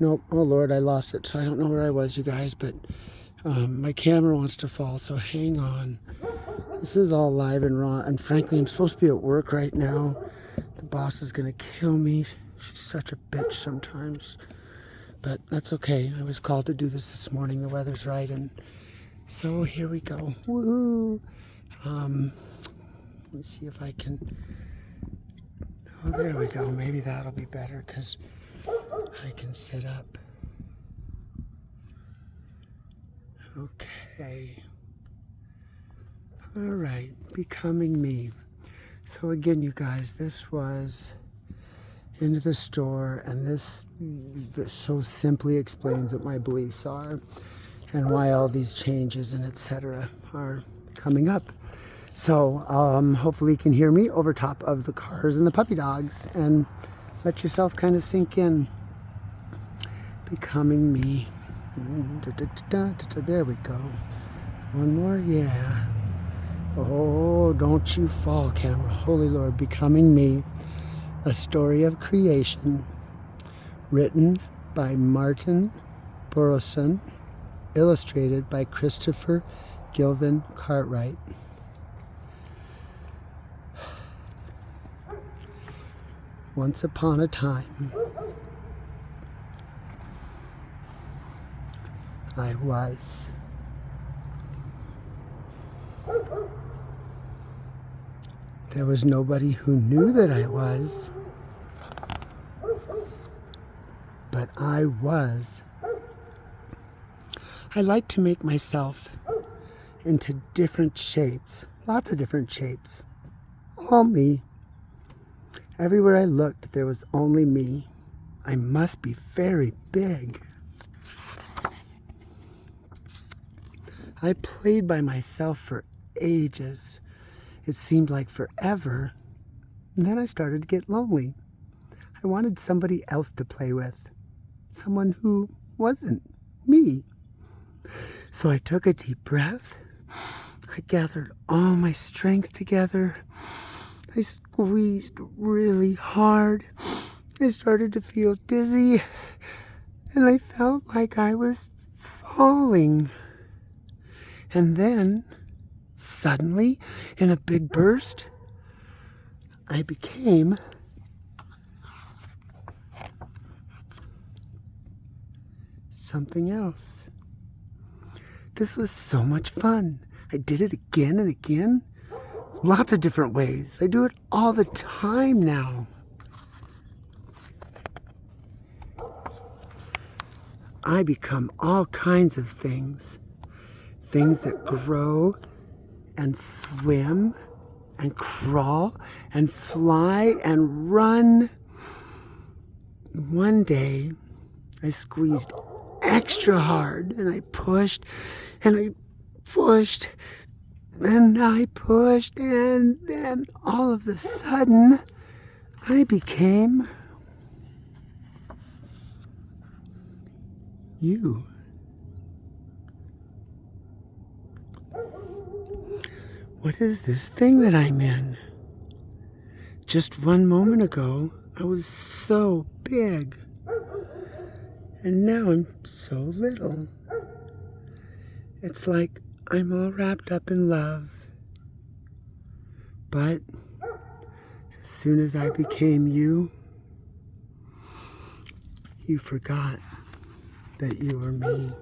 Nope. Oh, Lord, I lost it. So I don't know where I was, you guys, but my camera wants to fall, so hang on. This is all live and raw, and frankly, I'm supposed to be at work right now. The boss is going to kill me. She's such a bitch sometimes. But that's okay. I was called to do this morning. The weather's right, and so here we go. Woohoo! Let me see if I can... Oh, there we go. Maybe that'll be better, because I can sit up. Okay. All right. Becoming me. So again, you guys, this was into the store, and this so simply explains what my beliefs are and why all these changes and etc. are coming up. So hopefully you can hear me over top of the cars and the puppy dogs, and let yourself kind of sink in. Becoming me. There we go. One more, yeah. Oh, don't you fall, camera. Holy Lord, becoming me. A story of creation, written by Martin Burleson, illustrated by Christopher Gilvin Cartwright. Once upon a time, I was. There was nobody who knew that I was, but I was. I like to make myself into different shapes, lots of different shapes, all me. Everywhere I looked, there was only me. I must be very big. I played by myself for ages. It seemed like forever. And then I started to get lonely. I wanted somebody else to play with. Someone who wasn't me. So I took a deep breath. I gathered all my strength together. I squeezed really hard. I started to feel dizzy. And I felt like I was falling. And then, suddenly, in a big burst, I became something else. This was so much fun. I did it again and again. Lots of different ways. I do it all the time now. I become all kinds of things. Things that grow and swim and crawl and fly and run. One day, I squeezed extra hard, and I pushed, and I pushed, and I pushed, and then all of a sudden, I became you. What is this thing that I'm in? Just one moment ago, I was so big. And now I'm so little. It's like I'm all wrapped up in love. But as soon as I became you, you forgot that you were me.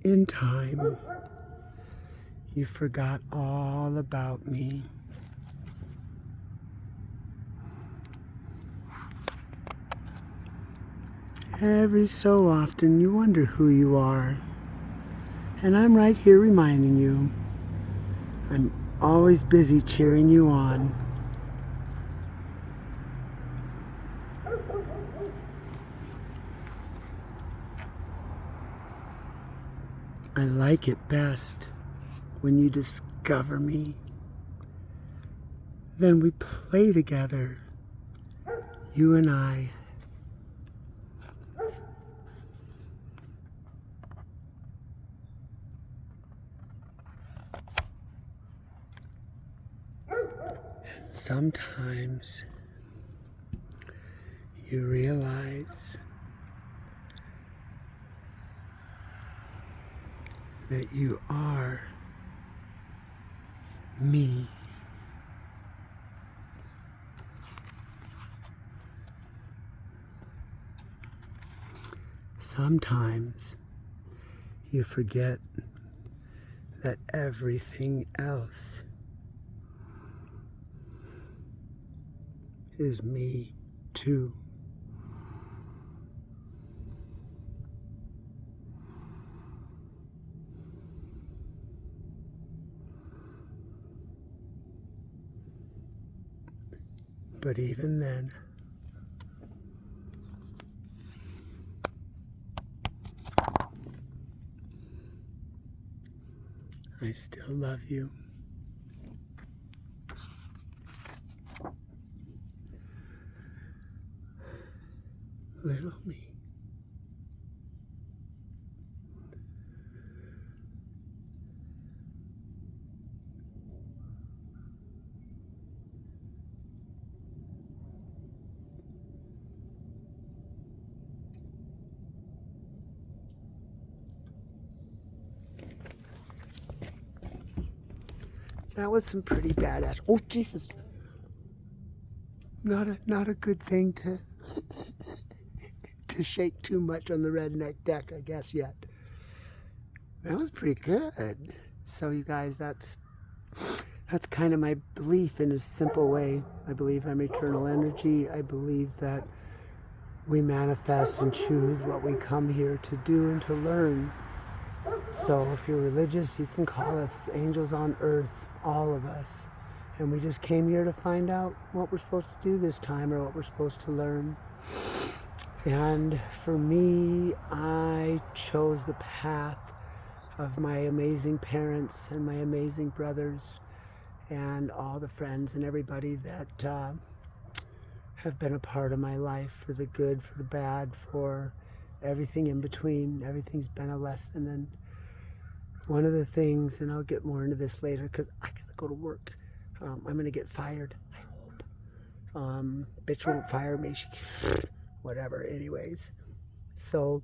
In time, you forgot all about me. Every so often, you wonder who you are. And I'm right here reminding you. I'm always busy cheering you on. I like it best when you discover me. Then we play together, you and I. Sometimes you realize that you are me. Sometimes you forget that everything else is me too. But even then, I still love you. Little me. That was some pretty badass. Oh Jesus! Not a good thing to shake too much on the redneck deck, I guess yet. That was pretty good. So you guys, that's kind of my belief in a simple way. I believe I'm eternal energy. I believe that we manifest and choose what we come here to do and to learn. So if you're religious, you can call us angels on earth, all of us. And we just came here to find out what we're supposed to do this time or what we're supposed to learn. And for me, I chose the path of my amazing parents and my amazing brothers and all the friends and everybody that have been a part of my life, for the good, for the bad, for everything in between. Everything's been a lesson. And one of the things, and I'll get more into this later because I gotta go to work. I'm gonna get fired, I hope. Bitch won't fire me. Whatever, anyways. So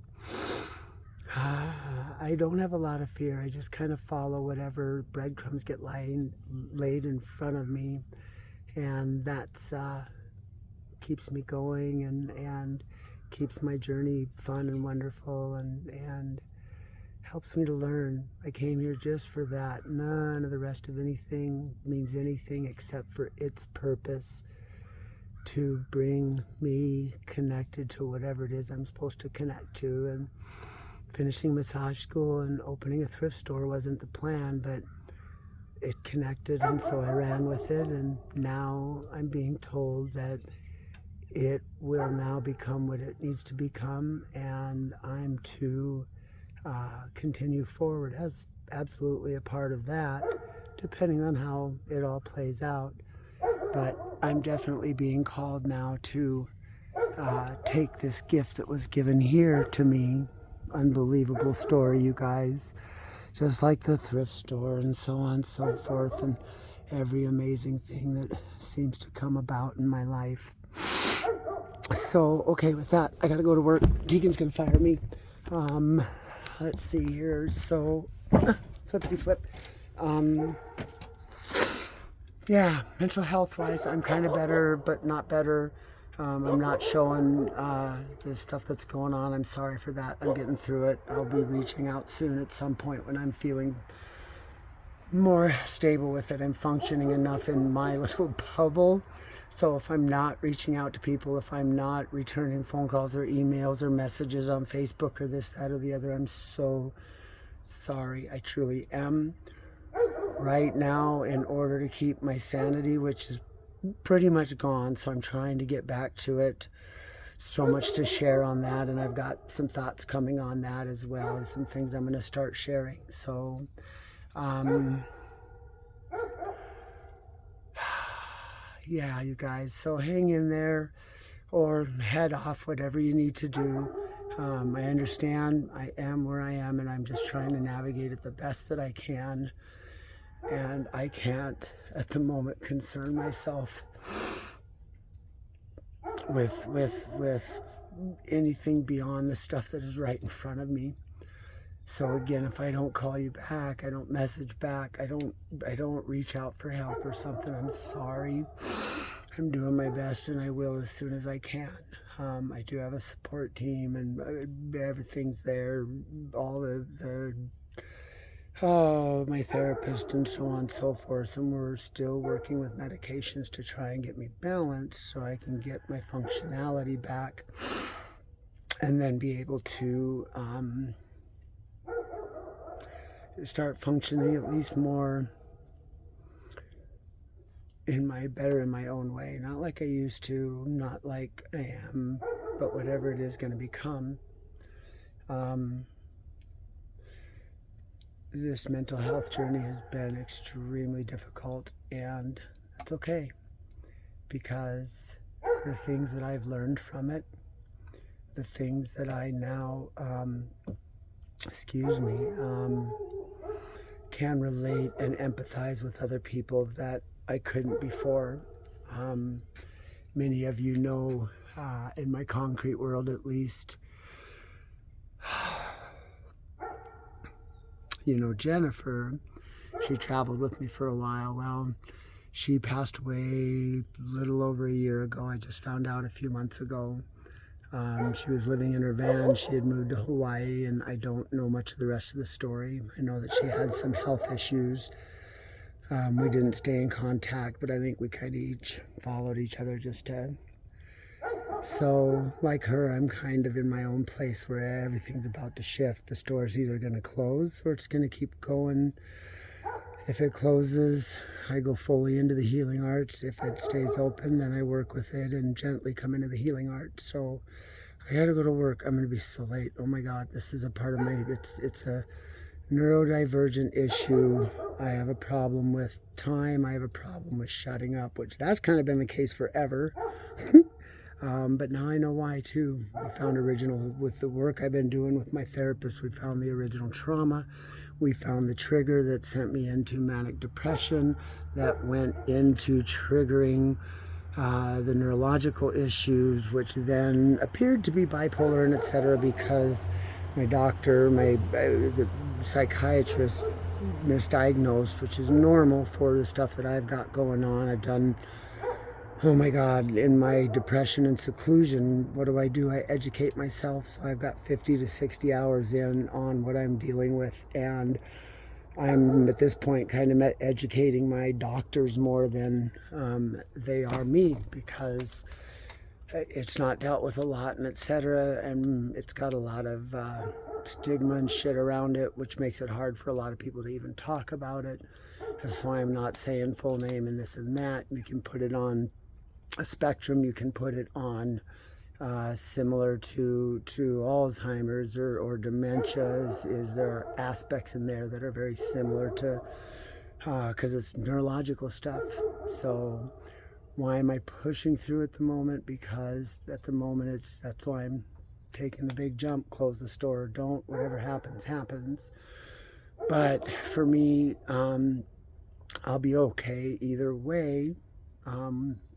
I don't have a lot of fear. I just kind of follow whatever breadcrumbs get laid in front of me, and that's keeps me going and keeps my journey fun and wonderful and helps me to learn. I came here just for that. None of the rest of anything means anything except for its purpose to bring me connected to whatever it is I'm supposed to connect to. And finishing massage school and opening a thrift store wasn't the plan, but it connected, and so I ran with it. And now I'm being told that it will now become what it needs to become, and I'm to continue forward as absolutely a part of that, depending on how it all plays out. But I'm definitely being called now to take this gift that was given here to me. Unbelievable story, you guys. Just like the thrift store and so on and so forth, and every amazing thing that seems to come about in my life. So, okay, with that, I gotta go to work. Deacon's gonna fire me. Let's see here. So, flippity flip. Yeah, mental health wise, I'm kind of better, but not better. I'm not showing the stuff that's going on. I'm sorry for that. I'm getting through it. I'll be reaching out soon at some point when I'm feeling more stable with it. I'm functioning enough in my little bubble. So if I'm not reaching out to people, if I'm not returning phone calls or emails or messages on Facebook or this, that, or the other, I'm so sorry. I truly am. Right now, in order to keep my sanity, which is pretty much gone, so I'm trying to get back to it. So much to share on that, and I've got some thoughts coming on that as well, and some things I'm going to start sharing. So, yeah, you guys, so hang in there or head off, whatever you need to do. I understand I am where I am, and I'm just trying to navigate it the best that I can. And I can't, at the moment, concern myself with anything beyond the stuff that is right in front of me. So again, if I don't call you back, I don't message back, I don't reach out for help or something, I'm sorry. I'm doing my best, and I will as soon as I can. I do have a support team, and everything's there. All my therapist and so on and so forth. And we're still working with medications to try and get me balanced so I can get my functionality back, and then be able to start functioning at least more in my own way. Not like I used to, not like I am, but whatever it is going to become. This mental health journey has been extremely difficult, and that's okay, because the things that I've learned from it, the things that I now can relate and empathize with other people that I couldn't before. Many of you know, in my concrete world at least, you know Jennifer. She traveled with me for a while. Well, she passed away a little over a year ago. I just found out a few months ago. She was living in her van. She had moved to Hawaii, and I don't know much of the rest of the story. I know that she had some health issues. We didn't stay in contact, but I think we kind of each followed each other just to... So, like her, I'm kind of in my own place where everything's about to shift. The store's either going to close or it's going to keep going. If it closes, I go fully into the healing arts. If it stays open, then I work with it and gently come into the healing arts. So I got to go to work. I'm going to be so late. Oh my God, this is a part of my... It's a neurodivergent issue. I have a problem with time. I have a problem with shutting up, which that's kind of been the case forever. But now I know why too. We found with the work I've been doing with my therapist, we found the original trauma. We found the trigger that sent me into manic depression, that went into triggering the neurological issues, which then appeared to be bipolar and etc. because my doctor, the psychiatrist misdiagnosed, which is normal for the stuff that I've got going on. I've done... Oh my God, in my depression and seclusion, what do? I educate myself. So I've got 50 to 60 hours in on what I'm dealing with. And I'm at this point kind of educating my doctors more than they are me, because it's not dealt with a lot and etc. And it's got a lot of stigma and shit around it, which makes it hard for a lot of people to even talk about it. That's why I'm not saying full name and this and that. You can put it on a spectrum. You can put it on similar to Alzheimer's or dementia. There are aspects in there that are very similar to, because it's neurological stuff. So why am I pushing through at the moment? Because at the moment that's why I'm taking the big jump. Close the store, don't, whatever happens happens. But for me, I'll be okay either way.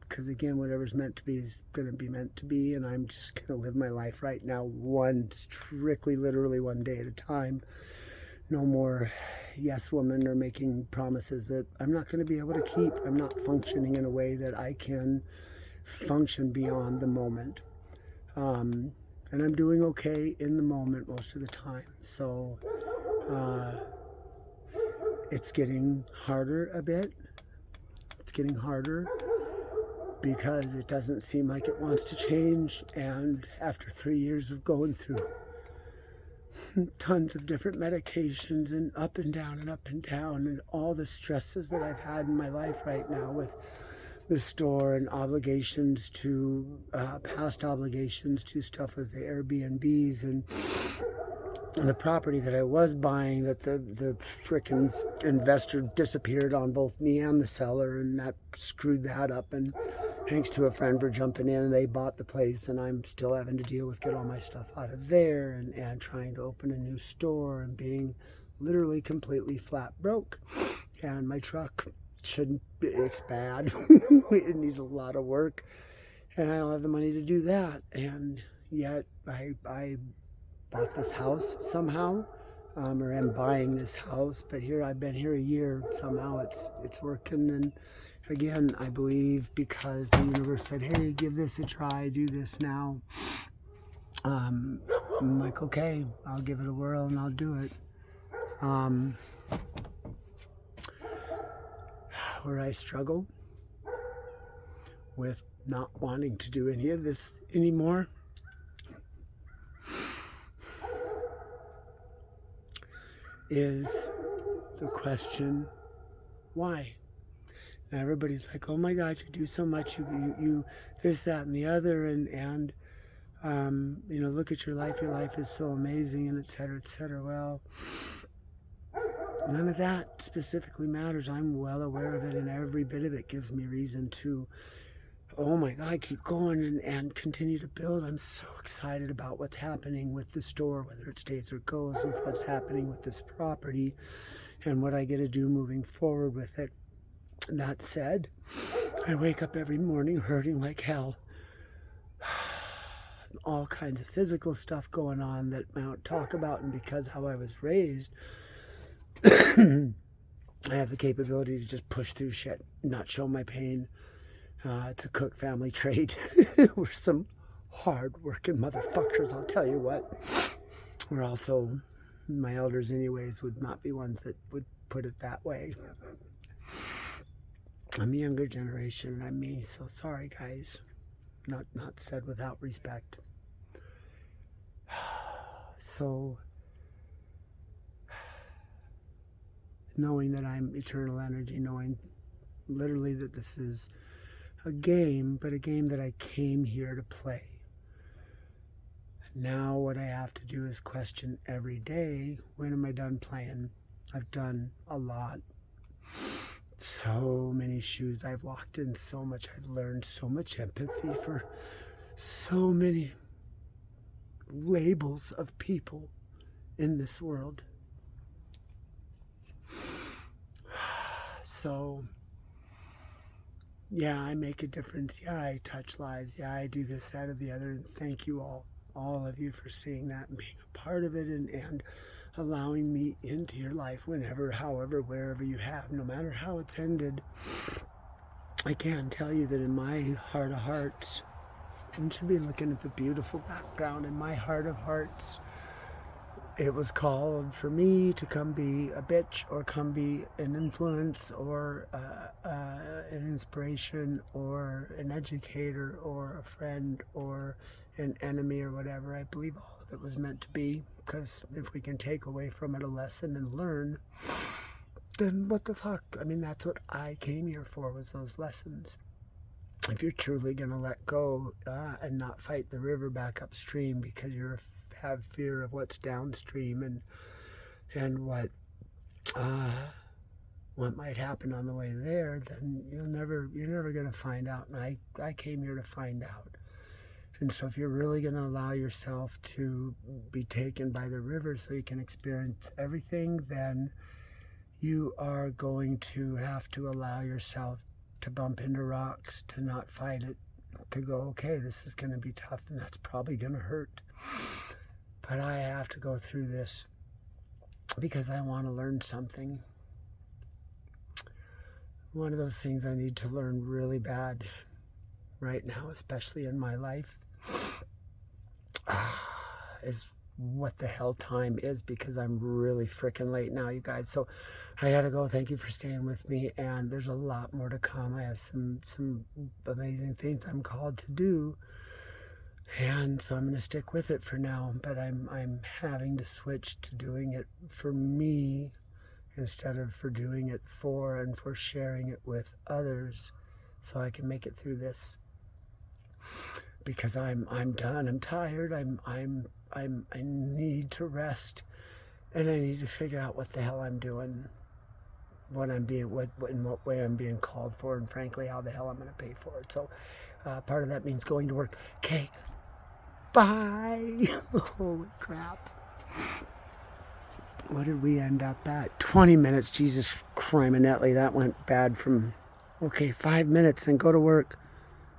Because again, whatever's meant to be is going to be meant to be, and I'm just going to live my life right now, literally one day at a time. No more yes woman or making promises that I'm not going to be able to keep. I'm not functioning in a way that I can function beyond the moment. And I'm doing okay in the moment most of the time. So it's getting harder a bit. It's getting harder, because it doesn't seem like it wants to change. And after 3 years of going through tons of different medications and up and down and all the stresses that I've had in my life right now with the store and obligations to past obligations to stuff with the Airbnbs and the property that I was buying, that the frickin' investor disappeared on both me and the seller, and that screwed that up. And thanks to a friend for jumping in, they bought the place, and I'm still having to deal with get all my stuff out of there and trying to open a new store and being literally completely flat broke. And my truck it's bad. It needs a lot of work. And I don't have the money to do that. And yet I bought this house somehow, or am buying this house. But here I've been here a year. Somehow it's working. And again, I believe because the universe said, hey, give this a try, do this now. I'm like, okay, I'll give it a whirl and I'll do it. Where I struggle with not wanting to do any of this anymore is the question, why? And everybody's like, oh my God, you do so much, you this, that, and the other, and you know, look at your life is so amazing, and et cetera, et cetera. Well, none of that specifically matters. I'm well aware of it, and every bit of it gives me reason to, oh my God, keep going and continue to build. I'm so excited about what's happening with the store, whether it stays or goes, with what's happening with this property and what I get to do moving forward with it. That said, I wake up every morning hurting like hell. All kinds of physical stuff going on that I don't talk about, and because how I was raised, I have the capability to just push through shit, not show my pain. It's a Cook family trait. We're some hard-working motherfuckers, I'll tell you what. We're also, my elders anyways, would not be ones that would put it that way. I'm a younger generation, and I'm me, so sorry, guys. Not said without respect. So, knowing that I'm eternal energy, knowing literally that this is a game, but a game that I came here to play. Now what I have to do is question every day, when am I done playing? I've done a lot. So many shoes I've walked in, so much I've learned, so much empathy for so many labels of people in this world. So, yeah, I make a difference. Yeah, I touch lives. Yeah, I do this, that, or the other. And thank you all of you for seeing that and being a part of it, and allowing me into your life whenever, however, wherever you have, no matter how it's ended. I can tell you that in my heart of hearts, and should be looking at the beautiful background, in my heart of hearts, it was called for me to come be a bitch, or come be an influence, or an inspiration, or an educator, or a friend, or an enemy, or whatever. I believe all of it was meant to be, because if we can take away from it a lesson and learn, then what the fuck? I mean, that's what I came here for, was those lessons. If you're truly going to let go and not fight the river back upstream because you have fear of what's downstream and what might happen on the way there, then you're never going to find out. And I came here to find out. And so if you're really going to allow yourself to be taken by the river so you can experience everything, then you are going to have to allow yourself to bump into rocks, to not fight it, to go, okay, this is going to be tough, and that's probably going to hurt. But I have to go through this because I want to learn something. One of those things I need to learn really bad right now, especially in my life, is what the hell time is, because I'm really freaking late now, you guys. So I gotta go. Thank you for staying with me, and there's a lot more to come. I have some amazing things I'm called to do, and so I'm gonna stick with it for now. But I'm having to switch to doing it for me instead of for doing it for and for sharing it with others, so I can make it through this. Because I'm done. I'm tired. I need to rest, and I need to figure out what the hell I'm doing, in what way I'm being called for, and frankly, how the hell I'm going to pay for it. So, part of that means going to work. Okay, bye. Holy crap! What did we end up at? 20 minutes. Jesus Christ, that went bad. From 5 minutes, then go to work.